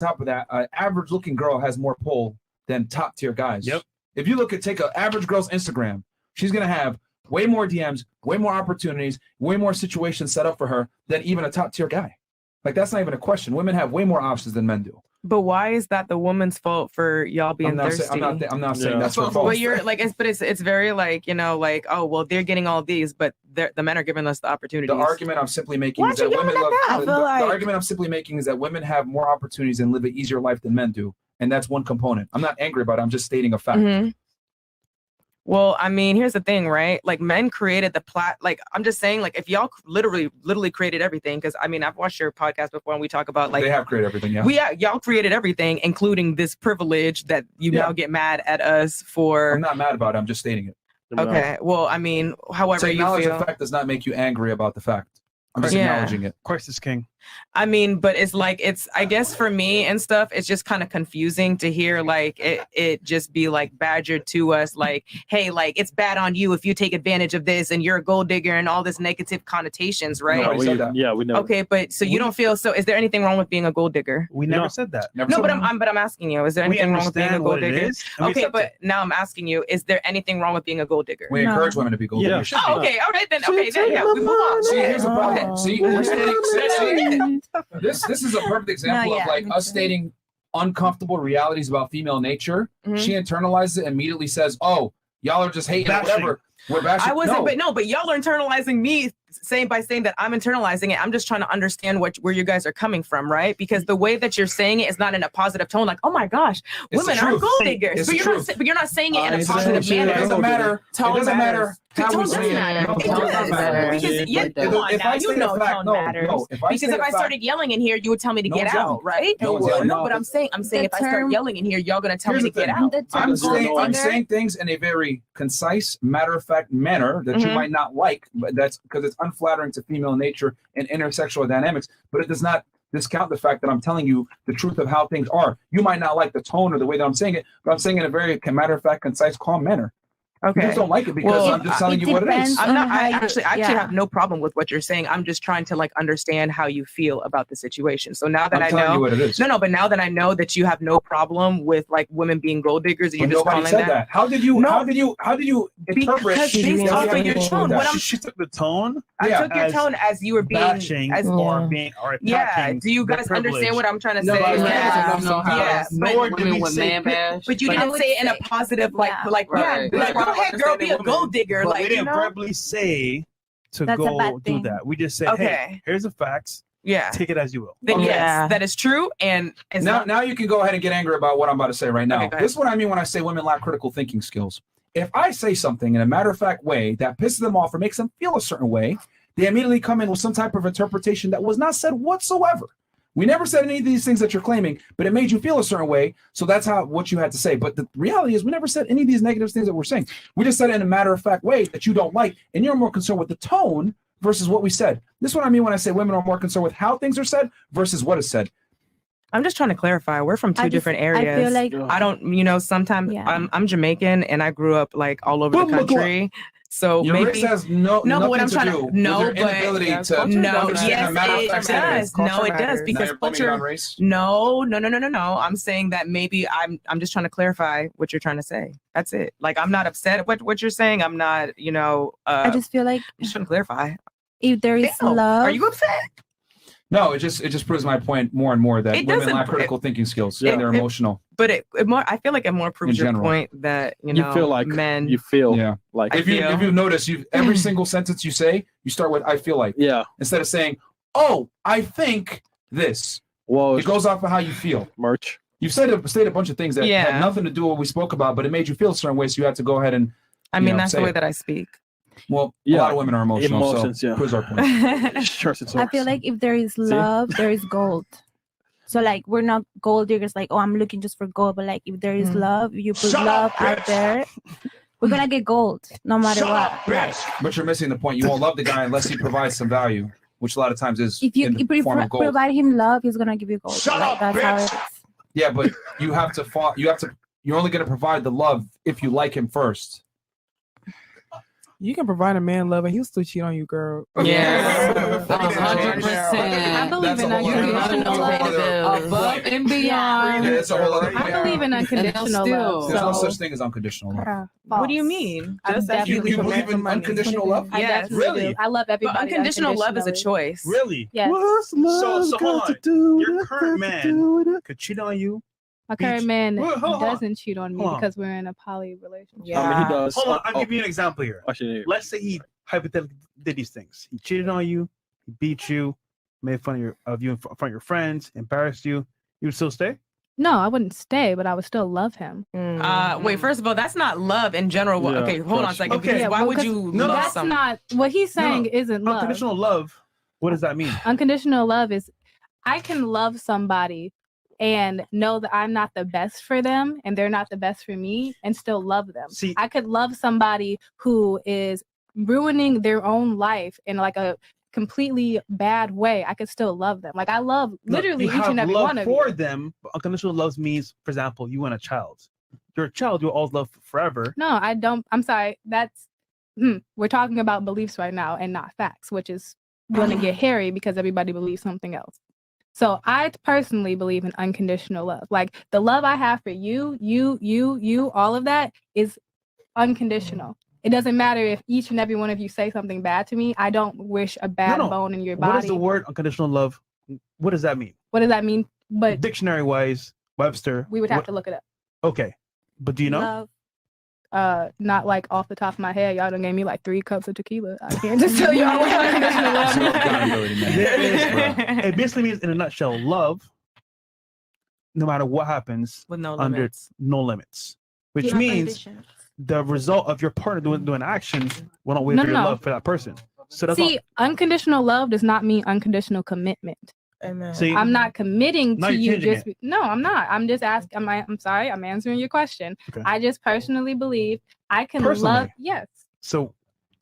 top of that, an average looking girl has more pull than top tier guys. Yep. If you take an average girl's Instagram, she's gonna have way more DMs, way more opportunities, way more situations set up for her than even a top tier guy. Like, that's not even a question. Women have way more options than men do. But why is that the woman's fault for y'all being thirsty? I'm not saying that's her fault. But you're like, it's very like, like, oh well, they're getting all these, but the men are giving us the opportunities. The argument I'm simply making is that women love. The argument I'm simply making is that women have more opportunities and live an easier life than men do, and that's one component. I'm not angry about it. I'm just stating a fact. Mm-hmm. Well, I mean, here's the thing, right? Like, men created like, I'm just saying, like, if y'all literally created everything, because I mean, I've watched your podcast before and we talk about like they have created everything, yeah. Y'all created everything, including this privilege that you now get mad at us for. I'm not mad about it. I'm just stating it. Okay. Well, I mean, however you feel. To acknowledge the fact does not make you angry about the fact. I'm just acknowledging it. Christ is king. I mean, but it's like, I guess for me and stuff, it's just kind of confusing to hear like it just be like badgered to us like, hey, like it's bad on you if you take advantage of this and you're a gold digger and all this negative connotations, right? No, we know. Okay, but so you don't feel so. Is there anything wrong with being a gold digger? We never said that. But I'm asking you, is there anything wrong with being a gold digger? Okay, but now I'm asking you, is there anything wrong with being a gold digger? We encourage women to be gold diggers. Oh, okay, all right then. Okay, then yeah, we move on. See, here's the problem. See, this is a perfect example of like us stating uncomfortable realities about female nature. She internalizes it and immediately says, "Oh, y'all are just hating whatever." We're bashing. I wasn't, but y'all are internalizing me by saying that I'm internalizing it. I'm just trying to understand where you guys are coming from, right? Because the way that you're saying it is not in a positive tone, like, oh my gosh, women are gold diggers. But you're not saying it in a positive manner. It doesn't matter. It doesn't matter. Tone does matter. It does matter. Because tone matters. Because if I started yelling in here, you would tell me to get out, right? No, but I'm saying if I start yelling in here, y'all gonna tell me to get out. I'm saying things in a very concise, matter-of-fact manner that you might not like, but that's because it's unflattering to female nature and intersexual dynamics, but it does not discount the fact that I'm telling you the truth of how things are. You might not like the tone or the way that I'm saying it, but I'm saying it in a very matter-of-fact, concise, calm manner. Okay. You just don't like it because I'm just telling you what it is. I actually have no problem with what you're saying. I'm just trying to like understand how you feel about the situation. So now that I know what it is. No, but now that I know that you have no problem with like women being gold diggers, and you're just calling that. How did you interpret? Because based off of your tone, she took the tone. I took your tone as you were being bashing or being or attacking. Do you guys understand what I'm trying to say? But you didn't say it in a positive go ahead, girl, be a gold digger. But we didn't verbally say to go do that. We just said, hey, here's the facts. Yeah. Take it as you will. Then yes, that is true. And now you can go ahead and get angry about what I'm about to say right now. Okay, this is what I mean when I say women lack critical thinking skills. If I say something in a matter-of-fact way that pisses them off or makes them feel a certain way, they immediately come in with some type of interpretation that was not said whatsoever. We never said any of these things that you're claiming, but it made you feel a certain way. So that's what you had to say. But the reality is we never said any of these negative things that we're saying. We just said it in a matter-of-fact way that you don't like, and you're more concerned with the tone versus what we said. This is what I mean when I say women are more concerned with how things are said versus what is said. I'm just trying to clarify. We're from two different areas. I feel like I don't, sometimes I'm Jamaican and I grew up like all over the country. So your maybe race has no, what I'm trying to it does because culture. No. I'm saying that maybe I'm just trying to clarify what you're trying to say. That's it. Like I'm not upset at what you're saying. I'm not, I just feel like I'm just trying to clarify. If there is love, are you upset? No, it just proves my point more and more that women lack critical thinking skills and they're emotional. But I feel like it more proves your point that you feel like men. You feel like if you notice, every single sentence you say, you start with "I feel like." Instead of saying, "Oh, I think this." Well, it goes off of how you feel. Merch. You said a bunch of things that had nothing to do with what we spoke about, but it made you feel a certain way, so you had to go ahead and. I mean, that's the way that I speak. Well, a lot of women are emotional. Emotions, so here's our point. I feel like if there is love, there is gold. So like we're not gold diggers. Like I'm looking just for gold, but like if there is love, you put love out there, we're gonna get gold no matter what. But you're missing the point. You won't love the guy unless he provides some value, which a lot of times is if you form of gold. Provide him love, he's gonna give you gold. That's how it is. Yeah, but you have to. You're only gonna provide the love if you like him first. You can provide a man love and he'll still cheat on you, girl. Yeah. 100%. I believe in unconditional love Above and beyond. Yeah, it's a whole other. I believe in unconditional love. There's no So such thing as unconditional love. What do you mean? I You definitely believe in unconditional love? I Yes. definitely Really? do. I love But everybody. unconditional love is a unconditionally. choice. Really? Yes. So hold on. Your current man could cheat on you. My current man Hold on. doesn't cheat on me Hold on. because we're in a poly relationship. Yeah. I mean, he does. Hold on. I'll give you an example here. Actually, Let's say he hypothetically did these things. He cheated on you. He beat you. Made fun of you in front of your friends. Embarrassed you. You would still stay? No, I wouldn't stay, but I would still love him. Wait, first of all, that's not love in general. Yeah, Okay, hold on a second. Okay. Because Yeah, why well, would 'cause you No, love That's someone? not what he's saying. No. Isn't love. Unconditional love. What does that mean? Unconditional love is I can love somebody and know that I'm not the best for them and they're not the best for me and still love them. See- I could love somebody who is ruining their own life in like a completely bad way. I could still love them. Like I love literally you each have and every love one of for you. them. But unconditional love means, for example, you want a child. You're a child. You'll always love forever. No, I don't. I'm sorry. That's we're talking about beliefs right now and not facts, which is going to get hairy because everybody believes something else. So I personally believe in unconditional love. Like the love I have for you, all of that is unconditional. It doesn't matter if each and every one of you say something bad to me. I don't wish a bad No. bone in your body. What is the word unconditional love? What does that mean? What does that mean? But Dictionary wise, Webster. we would have to look it up. Okay. But do you know? Love. Not like off the top of my head. Y'all done gave me like 3 cups of tequila. I can't just tell y'all what unconditional love That's no means. accountability, man. There is, it basically means, in a nutshell, love, no matter what happens, With no under limits. no limits. Which means the result of your partner doing action will not wait No, for your no. love for that person. So that's See, unconditional love does not mean unconditional commitment. Amen. See, I'm not committing Now to you're you changing just no, I'm not. I'm just asking. I'm sorry, I'm answering your question. Okay. I just personally believe I can Personally? love yes. so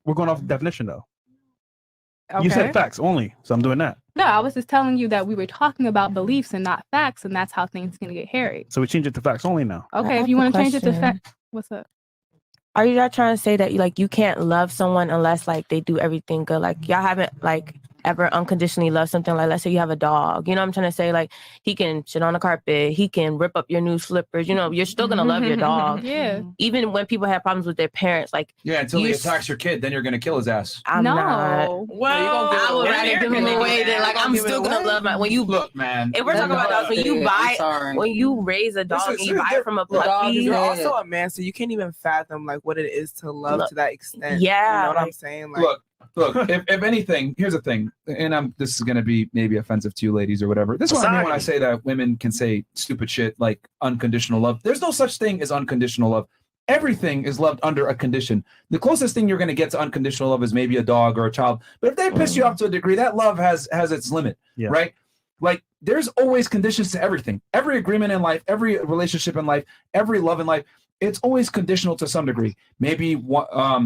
we're going off the definition though. Okay. You said facts only, so I'm doing that. No, I was just telling you that we were talking about beliefs and not facts, and that's how things can get hairy. So we change it to facts only now. Okay, if have you a want to change it to question. fact, what's up? Are you not trying to say that you can't love someone unless like they do everything good? Like y'all haven't like ever unconditionally loved something, like let's say you have a dog. You know what I'm trying to say? Like he can shit on the carpet, he can rip up your new slippers. You know, you're still gonna love your dog. Yeah. Even when people have problems with their parents, like Yeah, until he You attacks your kid, then you're gonna kill his ass. I'm not. No. Well, I would rather give him away than like I'm give it still gonna away. love my when you Look, man. if we're talking about dogs, when you buy when you raise a dog Listen, and you buy it from a The dog puppy, is you're also a man, so you can't even fathom like what it is to love Look, to that extent. yeah, You know what I'm like- saying? Like, Look, if anything, here's the thing, and this is going to be maybe offensive to you ladies or whatever. This is what I mean when I say that women can say stupid shit like unconditional love. There's no such thing as unconditional love. Everything is loved under a condition. The closest thing you're going to get to unconditional love is maybe a dog or a child. But if they piss you off to a degree, that love has its limit, Yeah. right? Like there's always conditions to everything. Every agreement in life, every relationship in life, every love in life, it's always conditional to some degree. Maybe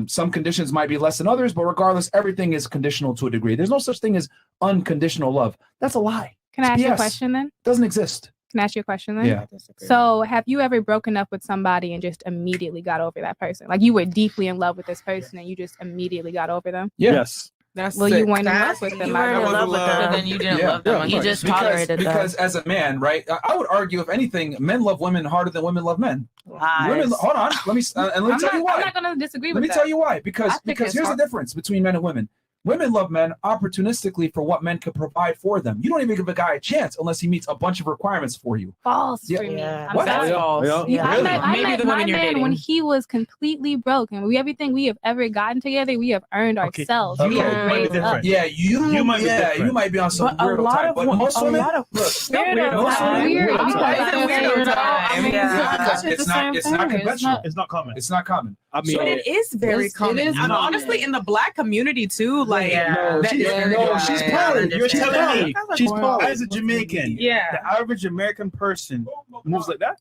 some conditions might be less than others, but regardless, everything is conditional to a degree. There's no such thing as unconditional love. That's a lie. Can I ask you a Yes. question then? Doesn't exist. Can I ask you a question then? Yeah. So have you ever broken up with somebody and just immediately got over that person? Like you were deeply in love with this person and you just immediately got over them? Yeah. Yes. that's Well, sick. you weren't in love with them. you I weren't in guess. love with them, So then you didn't Yeah. love them. you just tolerated because as a man, right? I would argue, if anything, men love women harder than women love men. Lies. Women, hold on, let me tell you I'm why. not going to disagree Let with me that. tell you why. I Because think it's here's the hard. difference between men and women. Women love men opportunistically for what men can provide for them. You don't even give a guy a chance unless he meets a bunch of requirements for you. False Yeah. for me. Yeah. I'm What? sorry. Yeah. Yeah, I Really? met, I Maybe met the my women you're man when dating. he was completely broke, and everything we have ever gotten together, we have earned Okay. ourselves. You We might have be raised up. different. Yeah, you might be different. you might be on some But a weirdo lot type, of but wo- most a women, lot of- look, Weirdo most type. women, Weird. I'm Because sorry. I It's a feel weirdo like- time. I mean, Yeah. It's not conventional. It's not common. It's not common. I mean, But it is very It common. is And common. honestly, in the Black community too, like Yeah. that is very she's common. poly. You're telling me she's poly. as a Jamaican, Yeah. the average American person moves like that?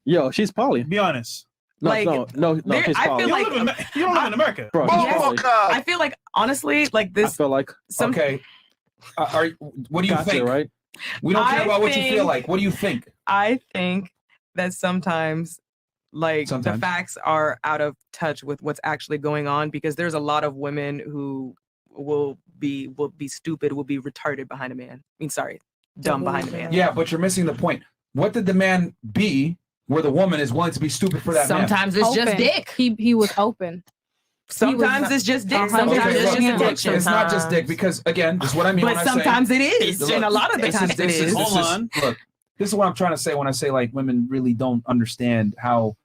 Yo, she's poly. Be honest. No, Like, no, there- she's I poly. feel You, like- you don't live in America. Bro, she's Yes. poly. I feel like honestly, like I this. feel like Okay. What do you gotcha, think? right? We don't care I about what you feel think- like. What do you think? I think that sometimes, like Sometimes. the facts are out of touch with what's actually going on, because there's a lot of women who will be stupid, will be retarded behind a man. I mean, sorry, dumb behind a man. Yeah, but you're missing the point. What did the man be where the woman is willing to be stupid for that Sometimes man? it's just dick. He was open. Sometimes it's just dick. Sometimes Okay, it's look, just look, addiction. it's not just dick, because again, this is what I mean But when I say. sometimes it is, Look, and a lot of the times it is. Hold on. Look, this is what I'm trying to say when I say like women really don't understand how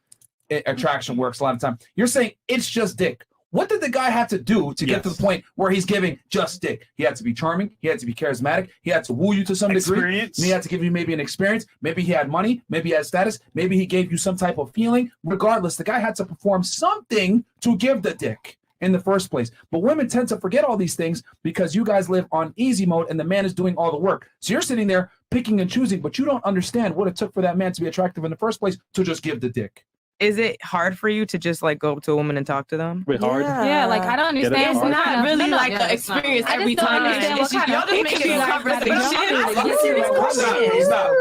attraction works a lot of time. You're saying it's just dick. What did the guy have to do to get to the point where he's giving just dick? He had to be charming. He had to be charismatic. He had to woo you to some degree. And he had to give you maybe an experience. Maybe he had money. Maybe he had status. Maybe he gave you some type of feeling. Regardless, the guy had to perform something to give the dick in the first place. But women tend to forget all these things because you guys live on easy mode and the man is doing all the work. So you're sitting there picking and choosing, but you don't understand what it took for that man to be attractive in the first place to just give the dick. Is it hard for you to just like go up to a woman and talk to them? Wait, hard? Yeah, like I don't understand. It's not really like an it's not. experience I every just don't time. understand what kind Y'all of just picture making you a guys got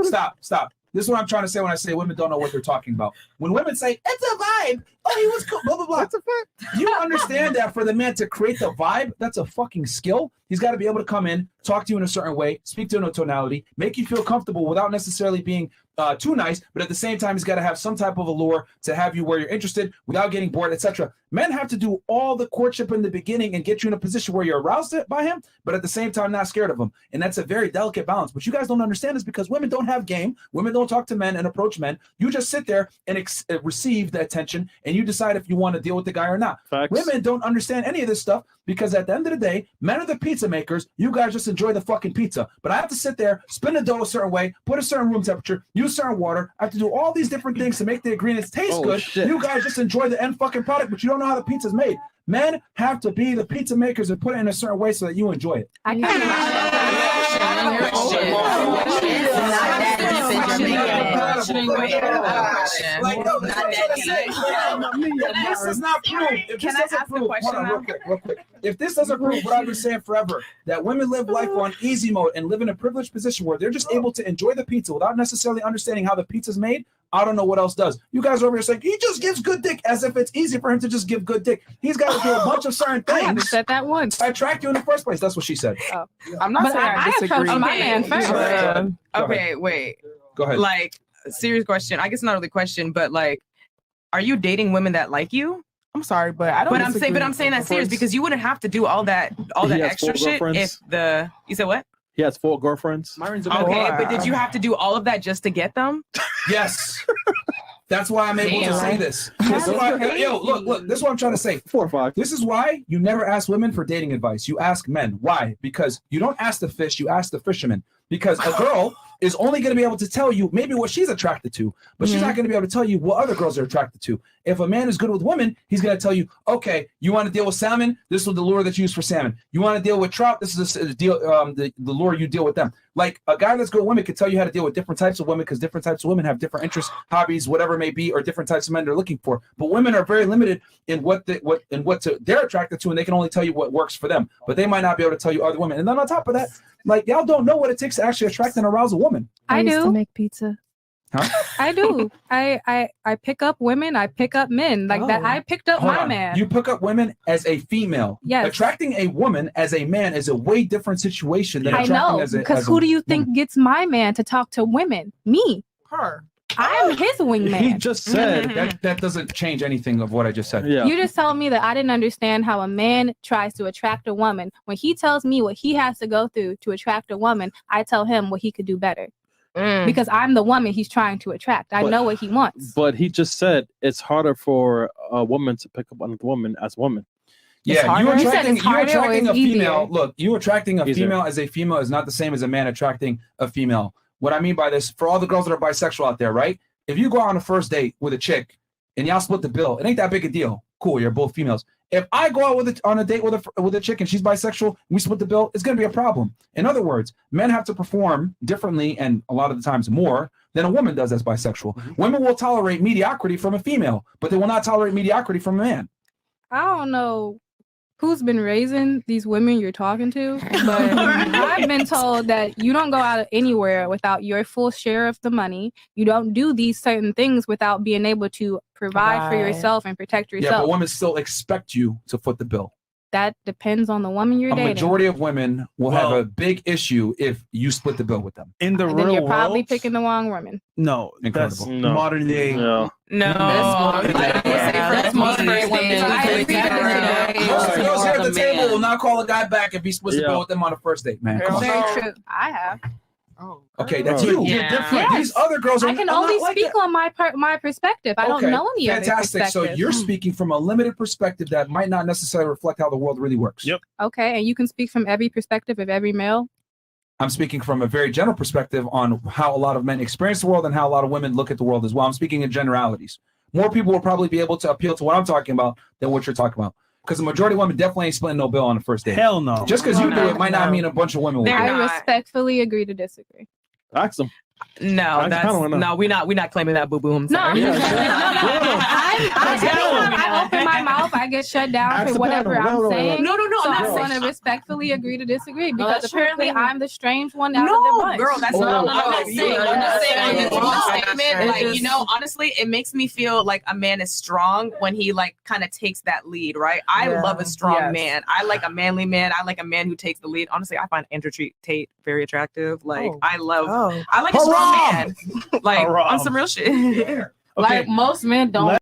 to Stop. This is what I'm trying to say when I say women don't know what they're talking about. When women say, it's a vibe, oh, he was cool, blah, blah, blah. That's a fact. You understand that for the man to create the vibe, that's a fucking skill. He's got to be able to come in, talk to you in a certain way, speak to you in a tonality, make you feel comfortable without necessarily being too nice, but at the same time, he's got to have some type of allure to have you where you're interested without getting bored, etc. Men have to do all the courtship in the beginning and get you in a position where you're aroused by him, but at the same time, not scared of him. And that's a very delicate balance. But you guys don't understand this because women don't have game. Women don't talk to men and approach men. You just sit there and receive the attention, and you decide if you want to deal with the guy or not. Facts. Women don't understand any of this stuff because at the end of the day, men are the pizza makers. You guys just enjoy the fucking pizza. But I have to sit there, spin the dough a certain way, put a certain room temperature, use certain water. I have to do all these different things to make the ingredients taste good. Shit. You guys just enjoy the end fucking product, but you don't know how the pizza's made. Men have to be the pizza makers and put it in a certain way so that you enjoy it. I can't This is not proof. If this doesn't prove, hold on, real quick. If this doesn't prove what I've been saying forever, that women live life on easy mode and live in a privileged position where they're just able to enjoy the pizza without necessarily understanding how the pizza's made, I don't know what else does. You guys are over here saying he just gives good dick as if it's easy for him to just give good dick. He's got to do a bunch of certain I haven't things said that once. to attract you in the first place. That's what she said. I'm not But saying I disagree. approached my man first. Okay, wait. Go ahead. Like, serious question. I guess not really question, but like, are you dating women that like you? I'm sorry, but I don't. But I'm saying that serious because you wouldn't have to do all that He has extra 4 shit girlfriends. if you said what? He has 4 girlfriends. Myron's a Okay, but did you have to do all of that just to get them? Yes. That's why I'm able to say this. This is why, look, this is what I'm trying to say. 4 or 5. This is why you never ask women for dating advice. You ask men. Why? Because you don't ask the fish, you ask the fisherman. Because a girl is only going to be able to tell you maybe what she's attracted to, but she's not going to be able to tell you what other girls are attracted to. If a man is good with women, he's going to tell you, okay, you want to deal with salmon? This is the lure that you use for salmon. You want to deal with trout? This is the deal, the lure you deal with them. Like a guy that's good with women can tell you how to deal with different types of women because different types of women have different interests, hobbies, whatever it may be, or different types of men they're looking for. But women are very limited in what they're attracted to, and they can only tell you what works for them. But they might not be able to tell you other women. And then on top of that, like y'all don't know what it takes to actually attract and arouse a woman. I used to do. make pizza. Huh? I do. I pick up women. I pick up men like that. I picked up Hold my on. man. You pick up women as a female. Yes. Attracting a woman as a man is a way different situation than I attracting know as a because as who a do you think woman. gets my man to talk to women? Me. Her. I'm his He wingman. just said. That doesn't change anything of what I just said. Yeah. You just told me that I didn't understand how a man tries to attract a woman. When he tells me what he has to go through to attract a woman, I tell him what he could do better. Because I'm the woman he's trying to attract. I know what he wants. But he just said it's harder for a woman to pick up another woman as a woman. Yeah, harder? you You said attracting, it's harder you or attracting it's a female. easier? Look, you attracting a Easier. female as a female is not the same as a man attracting a female. What I mean by this, for all the girls that are bisexual out there, right? If you go out on a first date with a chick and y'all split the bill, it ain't that big a deal. Cool, you're both females. If I go out on a date with a chick and she's bisexual, we split the bill, it's going to be a problem. In other words, men have to perform differently and a lot of the times more than a woman does as bisexual. Women will tolerate mediocrity from a female, but they will not tolerate mediocrity from a man. I don't know who's been raising these women you're talking to, but I've been told that you don't go out anywhere without your full share of the money. You don't do these certain things without being able to provide for yourself and protect yourself. Yeah, but women still expect you to foot the bill. That depends on the woman you're dating. A majority of women will have a big issue if you split the bill with them. In the and real then you're world, probably picking the wrong woman. No, that's modern day. No, that's modern day women. Most girls here at the table will not call a guy back if he splits the bill with them on a first date, man. Come on. Very true. I have. Oh, okay, that's you. Yeah. You're different. These other girls are. I can only speak on my perspective. I don't know any other Fantastic. So perspective. you're speaking from a limited perspective that might not necessarily reflect how the world really works. Yep. Okay, and you can speak from every perspective of every male. I'm speaking from a very general perspective on how a lot of men experience the world and how a lot of women look at the world as well. I'm speaking in generalities. More people will probably be able to appeal to what I'm talking about than what you're talking about. Because the majority of women definitely ain't splitting no bill on the first date. Hell no. Just because you do it might not mean a bunch of women will. I respectfully agree to disagree. Ask them. No, we're not claiming that, boo boo. I'm sorry. I open my mouth, I get shut down for whatever I'm saying. No. So I'm going to respectfully agree to disagree because apparently I'm the strange one out of the bunch. Girl, that's not. I'm not saying. I'm not saying statement. Like, you know, honestly, it makes me feel like a man is strong when he like kind of takes that lead, right? I love a strong man. I like a manly man. I like a man who takes the lead. Honestly, I find Andrew Tate very attractive. Like, I like a strong man. Like on some real shit. Okay. Like most men don't